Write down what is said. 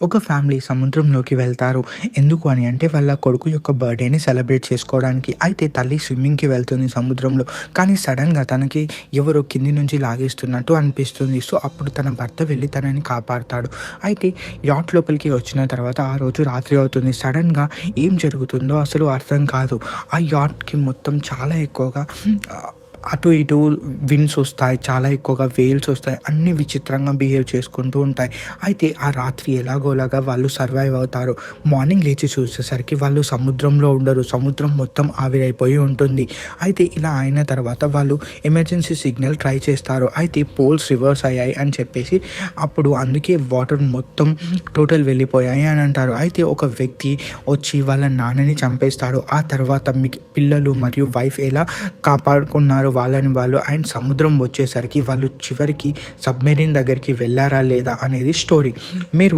ఒక ఫ్యామిలీ సముద్రంలోకి వెళ్తారు. ఎందుకు అని అంటే వాళ్ళ కొడుకు యొక్క బర్త్‌డేని సెలబ్రేట్ చేసుకోవడానికి. అయితే తల్లి స్విమ్మింగ్‌కి వెళ్తుంది సముద్రంలో. కానీ సడెన్‌గా తనకి ఎవరో కింది నుంచి లాగేస్తున్నట్టు అనిపిస్తుంది. సో, అప్పుడు తన భర్త వెళ్లి తనని కాపాడతాడు. అయితే యాట్ లోపలికి వచ్చిన తర్వాత ఆ రోజు రాత్రి అవుతుంది. సడెన్‌గా ఏం జరుగుతుందో అసలు అర్థం కాదు. ఆ యాట్‌కి మొత్తం చాలా ఎక్కువగా ఆహ్, అటు ఇటు విండ్స్ ఒస్తాయి. చాలా ఎక్కువగా వేవ్స్ ఒస్తాయి. అన్నీ విచిత్రంగా బిహేవ్ చేసుకుంటూ ఉంటాయి. అయితే ఆ రాత్రి ఎలాగోలాగా వాళ్ళు సర్వైవ్ అవుతారు. మార్నింగ్ లేచి చూసేసరికి వాళ్ళు సముద్రంలో ఉండరు. సముద్రం మొత్తం ఆవిరైపోయి ఉంటుంది. అయితే ఇలా అయిన తర్వాత వాళ్ళు ఎమర్జెన్సీ సిగ్నల్ ట్రై చేస్తారు. అయితే పోల్స్ రివర్స్ అయ్యాయి అని చెప్పేసి అప్పుడు అందుకే వాటర్ మొత్తం టోటల్ వెళ్ళిపోయాయి అని అంటారు. అయితే ఒక వ్యక్తి వచ్చి వాళ్ళ నాన్నని చంపేస్తాడు. ఆ తర్వాత పిల్లలు మరియు వైఫ్ ఎలా కాపాడుకున్నారు వాళ్ళని వాళ్ళు. అండ్ సముద్రం వచ్చేసరికి వాళ్ళు చివరికి సబ్‌మెరైన్ దగ్గరికి వెళ్లారా లేదా అనేది స్టోరీ. మీరు